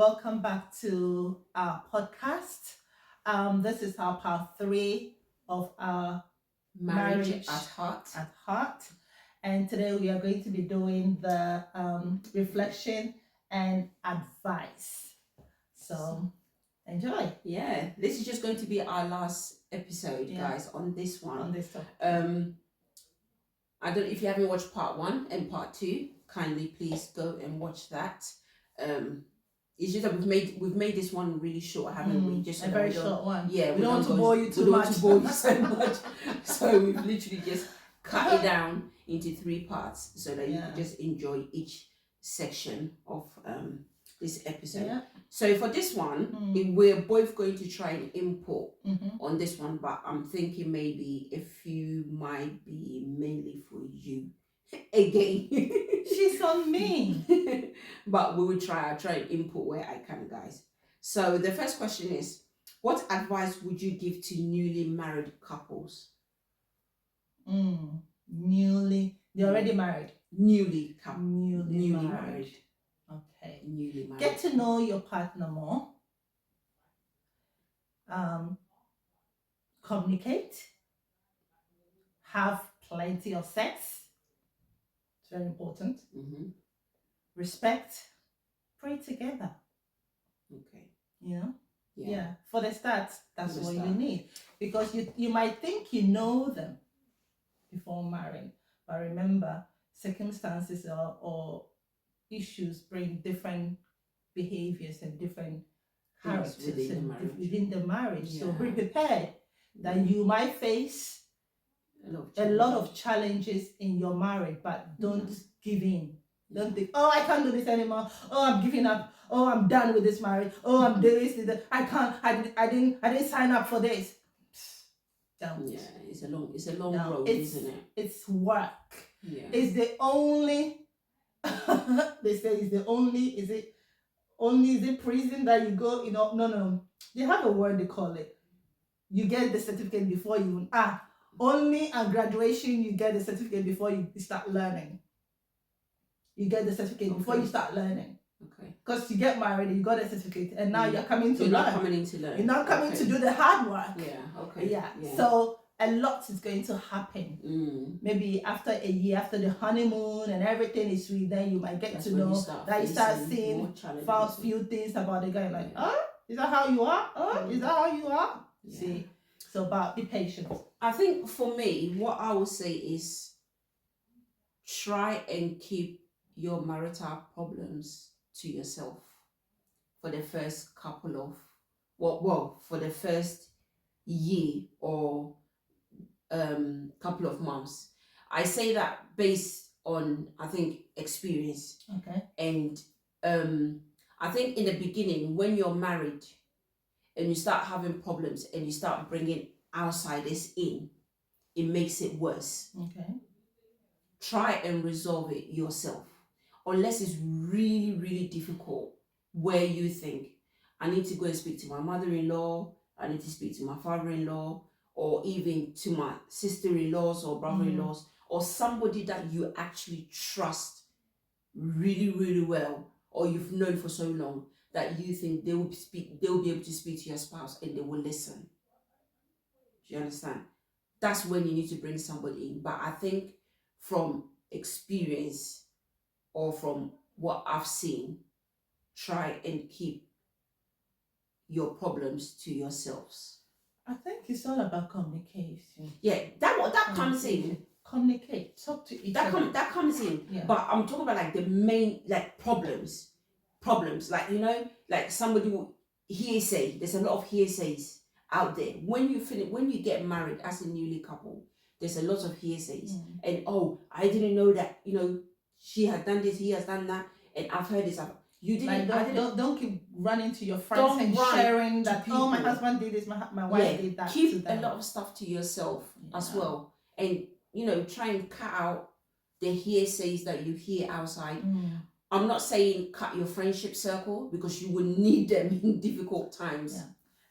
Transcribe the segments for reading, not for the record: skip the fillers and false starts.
Welcome back to our podcast. This is our part 3 of our Marriage at Heart. at Heart. And today we are going to be doing the reflection and advice. So enjoy. Yeah, this is just going to be our last episode, Yeah. guys, on this one. On this topic. I don't if you haven't watched part 1 and part 2, kindly please go and watch that. It's just that we've made this one really short, haven't we? Just a very short one. Yeah, we don't want to bore you too much. We don't want to bore you so much. So we've literally just cut it down into 3 parts so that you can just enjoy each section of this episode. Yeah. So for this one, we're both going to try and input on this one, but I'm thinking maybe a few might be mainly for you again. She's on me. But we will try and input where I can, guys. So the first question is, what advice would you give to newly married couples? They're already married. Newly married. Okay. Newly married. Get to know your partner more. Communicate. Have plenty of sex. It's very important. Respect. Pray together. Okay. Yeah. For the start, that's what you need. Because you might think you know them before marrying. But remember, circumstances or issues bring different behaviors and different characters within the marriage. Yeah. So be prepared that you might face a lot of challenges in your marriage, but don't give in. Don't think, oh, I can't do this anymore. Oh, I'm giving up. Oh, I'm done with this marriage. Oh, I'm doing this. I can't. I didn't sign up for this. Don't. Yeah, it's a long road, isn't it? It's work. Yeah. It's the only. They say it's the only. Is it prison that you go? No. They have a word they call it. You get the certificate before you only at graduation you get the certificate before you start learning. You get the certificate before you start learning. Okay. Because you get married, you got a certificate, and now you're coming to learn. You're not coming in to learn. You're not coming to do the hard work. Yeah. Okay. Yeah. So a lot is going to happen. Maybe after a year, after the honeymoon and everything is sweet, then you might get to know that you start seeing few things about the guy. Like, is that how you are? Is that how you are? Yeah. See. So, but be patient. I think for me, what I would say is try and keep your marital problems to yourself for the first couple of for the first year or couple of months. I say that based on, I think, experience. Okay. And I think in the beginning, when you're married and you start having problems and you start bringing outsiders in, it makes it worse. Okay. Try and resolve it yourself. Unless it's really, really difficult, where you think, I need to go and speak to my mother-in-law, I need to speak to my father-in-law, or even to my sister-in-laws or brother-in-laws, or somebody that you actually trust really, really well, or you've known for so long, that you think they will be able to speak to your spouse and they will listen. Do you understand? That's when you need to bring somebody in. But I think from experience or from what I've seen, try and keep your problems to yourselves. I think it's all about communication. Yeah, that comes in. Communicate, talk to each other. That comes in. Yeah. But I'm talking about like the main problems. Like, like somebody will hearsay. There's a lot of hearsays out there. When you get married as a newly couple, there's a lot of hearsays. And I didn't know that, she had done this, he has done that, and I've heard this. You didn't. Like don't keep running to your friends and sharing that. My husband did this, my wife did that. Keep a lot of stuff to yourself as well, and try and cut out the hearsays that you hear outside. I'm not saying cut your friendship circle, because you will need them in difficult times. Yeah.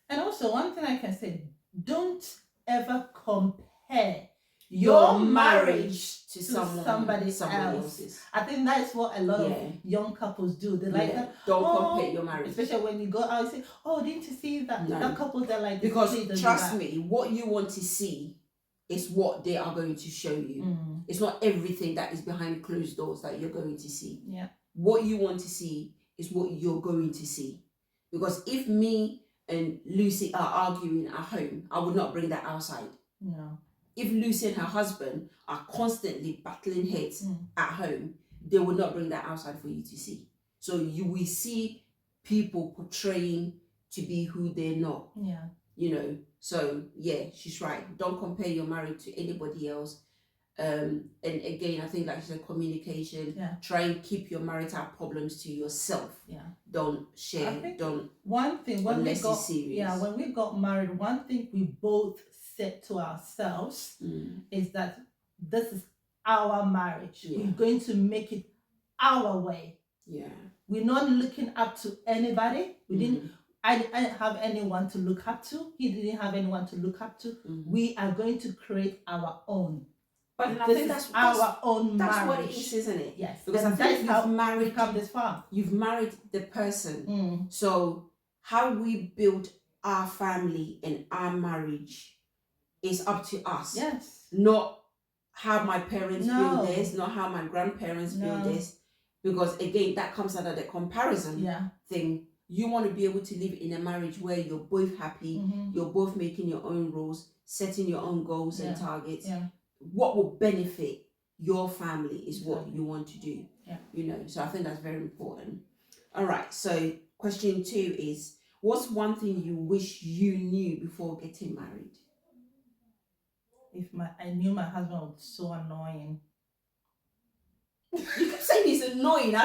And also, one thing I can say: don't ever compare your marriage to somebody else. else's. I think that's what a lot of young couples do. They like that. Don't compare your marriage. Especially when you go out and say, "Oh, didn't you see that that couple that like this?" Because trust me, what you want to see is what they are going to show you. It's not everything that is behind closed doors that you're going to see. Yeah. What you want to see is what you're going to see. Because if me and Lucy are arguing at home, I would not bring that outside. No. If Lucy and her husband are constantly battling heads at home, they will not bring that outside for you to see. So you will see people portraying to be who they're not. Yeah. You know, so yeah, she's right. Don't compare your marriage to anybody else. And again, I think like she said, communication. Yeah. Try and keep your marital problems to yourself. Yeah. Don't share. Don't. One thing when we got serious. when we got married, one thing we both said to ourselves is that this is our marriage. Yeah. We're going to make it our way. Yeah. We're not looking up to anybody. We didn't. I didn't have anyone to look up to. He didn't have anyone to look up to. We are going to create our own. But I think that's our own marriage. That's what it is, isn't it? Yes. Because I think you've come this far. You've married the person. So how we build our family and our marriage is up to us. Yes. Not how my parents build this, not how my grandparents build this. Because again, that comes under the comparison thing. You want to be able to live in a marriage where you're both happy, you're both making your own rules, setting your own goals and targets. Yeah. What will benefit your family is what you want to do. Yeah. You know, so I think that's very important. All right, so question 2 is, what's one thing you wish you knew before getting married? I knew my husband was so annoying. You keep saying he's annoying.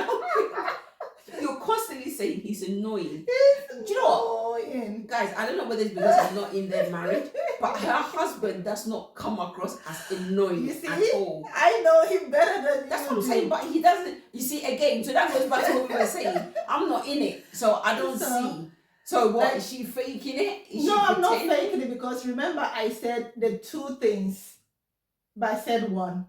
You're constantly saying he's annoying. Do you know what? Guys, I don't know whether it's because I'm not in their marriage, but her husband does not come across as annoying at all. I know him better than That's what I'm saying, but he doesn't. You see, again, so that goes back to what we were saying. I'm not in it, so I don't see. So what, is she faking it? I'm not faking it, because remember I said the 2 things, but I said one.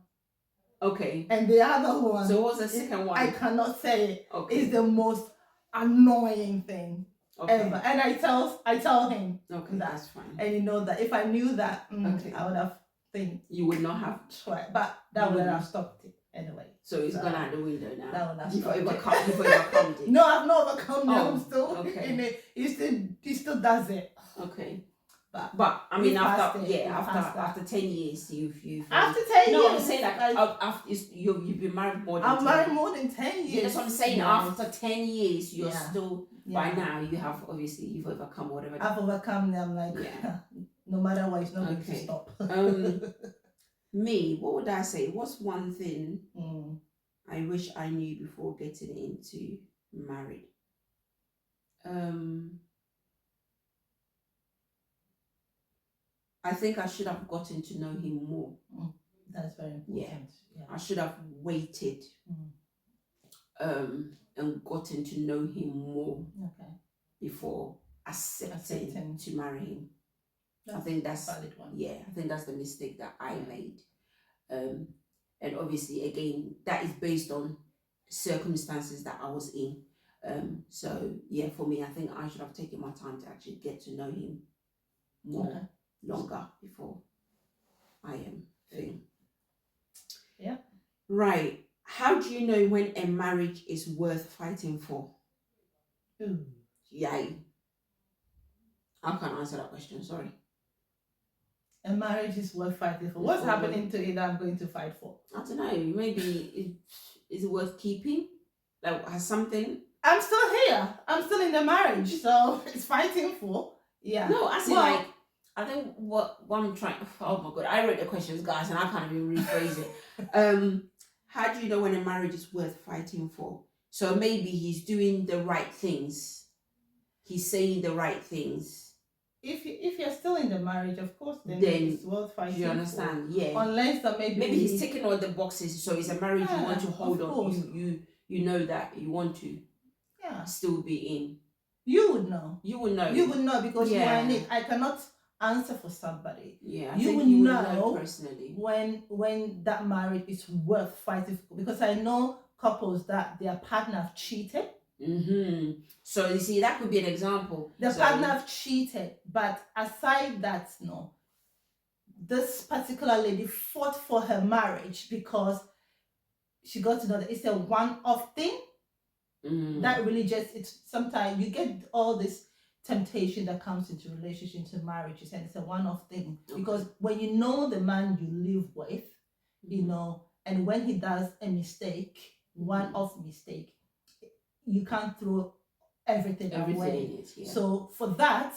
Okay. And the other one. So what's the second one? I cannot say it. Okay. It's the most annoying thing ever. And I tell him. Okay, that's fine. And you know that if I knew that, I would have you would not have tried, but that would have stopped it anyway. So it's gone out the window now. That would have stopped You've overcome it. No, I've not overcome it. I'm still in it. He still does it. Okay. But I mean, after 10 years, you've after 10 years. No, I'm saying after you've been married more than. I'm married more than 10 years. Yeah, that's what I'm saying. After 10 years, you're still by now. You have you've overcome whatever. I've overcome them. I'm like, no matter what, it's not going to stop. Me, what would I say? What's one thing I wish I knew before getting into married? I think I should have gotten to know him more. That's very important. Yeah. I should have waited and gotten to know him more before accepting to marry him. I think that's valid one. Yeah, I think that's the mistake that I made. And obviously, again, that is based on circumstances that I was in. So yeah, for me, I think I should have taken my time to actually get to know him more. Longer before I am thing. Yeah. Right. How do you know when a marriage is worth fighting for? Yay. I can't answer that question, sorry. A marriage is worth fighting for. What's happening to it that I'm going to fight for? I don't know. Maybe is it worth keeping? Like, has something? I'm still here. I'm still in the marriage, so it's fighting for. Yeah. No, I see. Like, I think what I'm trying. Oh my god, I wrote the questions, guys, and I can't even rephrase it. How do you know when a marriage is worth fighting for? So maybe he's doing the right things. He's saying the right things. If you're still in the marriage, of course, then it's worth fighting. Do you understand? For. Yeah. Unless that maybe he's ticking all the boxes. So it's a marriage you want to hold on. You know that you want to still be in. You would know. You would know. You would know because you are in it. I cannot answer for somebody, Yeah, I you think will you would know personally. when that marriage is worth fighting for. Because I know couples that their partner have cheated. So you see, that could be an example. The partner have cheated, but aside that, no, this particular lady fought for her marriage because she got to know that it's a one-off thing. That really just, it's sometimes you get all this temptation that comes into relationship, into marriages, and it's a one-off thing. Because when you know the man you live with, you know, and when he does a mistake, one-off mistake, you can't throw everything away. So for that,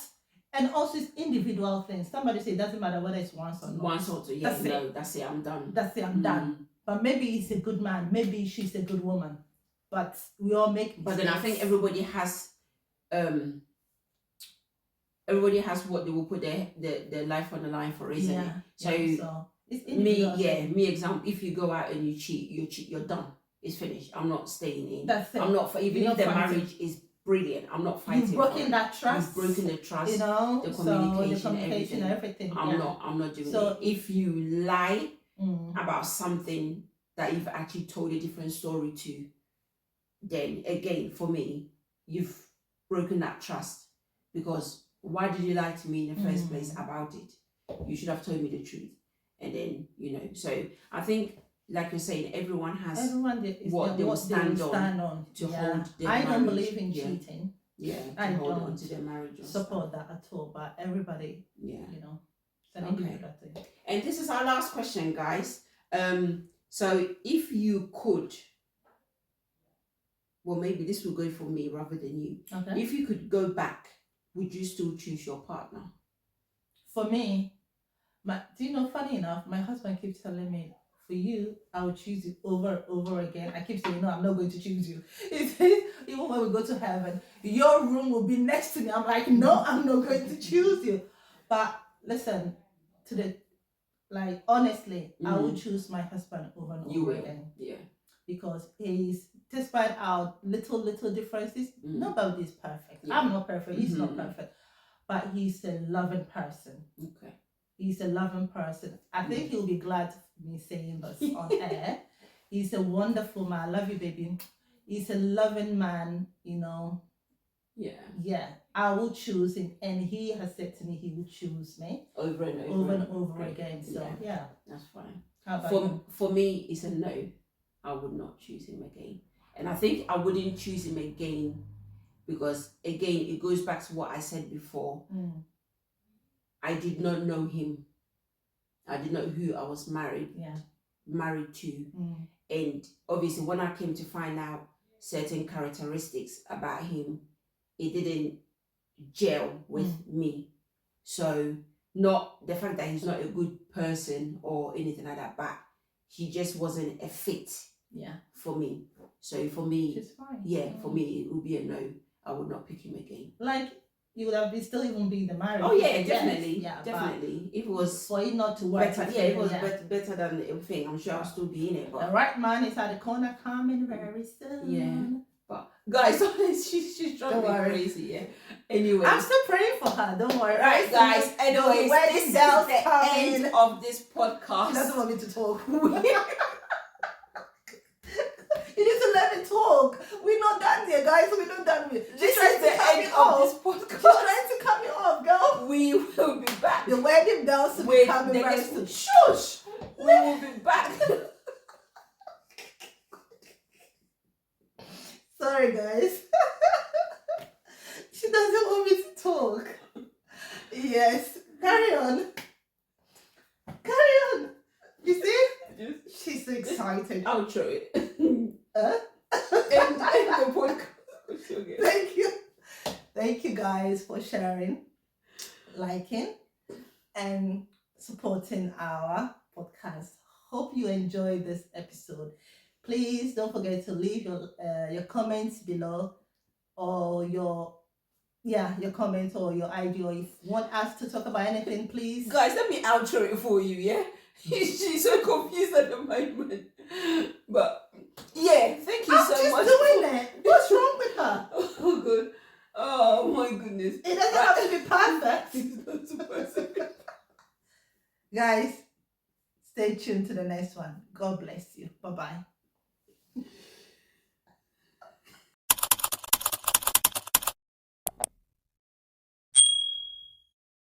and also it's individual things. Somebody say it doesn't matter whether it's once or not. Once or two, yeah, that's it, I'm done. That's it, I'm done. But maybe he's a good man, maybe she's a good woman. But we all make mistakes. But then I think everybody has what they will put their life on the line for, isn't it? So it's me example, if you go out and you cheat, you're done. It's finished. I'm not staying in. That's it. I'm not even if the marriage is brilliant, I'm not fighting. You've broken that trust. You've broken the trust. You know, the communication, everything. I'm not doing it. If you lie about something that you've actually told a different story to, then again, for me, you've broken that trust. Because why did you lie to me in the first place about it? You should have told me the truth. And then, you know, so I think, like you're saying, everyone what they will stand on to hold their I marriage. don't believe in cheating. To hold on to their marriage. Support that at all. But everybody, you know, it's an individual thing. And this is our last question, guys. So if you could, well, maybe this will go for me rather than you. Okay. If you could go back, would you still choose your partner? For me, do you know, funny enough, my husband keeps telling me, for you, I will choose you over and over again. I keep saying, no, I'm not going to choose you. He says, even when we go to heaven, your room will be next to me. I'm like, no, I'm not going to choose you. But listen, honestly, I will choose my husband over and over again. Yeah. Because despite our little differences, nobody is perfect. Yeah. I'm not perfect. He's not perfect. But he's a loving person. Okay. He's a loving person. I think he'll be glad for me saying this on air. He's a wonderful man. I love you, baby. He's a loving man, you know. Yeah. Yeah. I will choose him. And he has said to me he will choose me. Over and over again. So, yeah. That's fine. How about you? For me, it's a no. I would not choose him again. And I think I wouldn't choose him again because, again, it goes back to what I said before. I did not know him. I did not know who I was married to. And obviously, when I came to find out certain characteristics about him, it didn't gel with me. So, not the fact that he's not a good person or anything like that, but he just wasn't a fit for me. So for me, for me, it would be a no. I would not pick him again. Like, you would have still even be the marriage. Oh yeah, definitely. Yeah, definitely. If it was for it not to work. Better, it was better than the thing. I'm sure I'll still be in it. But the right man is at the corner coming very soon. Yeah. But guys, she's driving me crazy, yeah. Anyway, I'm still praying for her. Don't worry. Right, guys. Anyways, this is the end of this podcast. She doesn't want me to talk. You need to let me talk. We're not done here, guys. We're not done with. This is the end of this podcast. She's trying to cut me off, girl. We will be back. The wedding bells will be coming very soon. Shush. We will be back. Sorry, guys. She doesn't want me to talk. Yes. Carry on. Carry on. You see? She's so excited. I'll show it. End the podcast. Thank you. Thank you guys for sharing, liking, and supporting our podcast. Hope you enjoyed this episode. Please don't forget to leave your comments below, or your comment or your idea, or if you want us to talk about anything, please. Guys, let me outro it for you, yeah? She's so confused at the moment. But yeah, thank you so much. She's doing it. What's wrong with her? Oh good. Oh my goodness. It doesn't have to be perfect. It's not supposed to be. Guys, stay tuned to the next one. God bless you. Bye bye.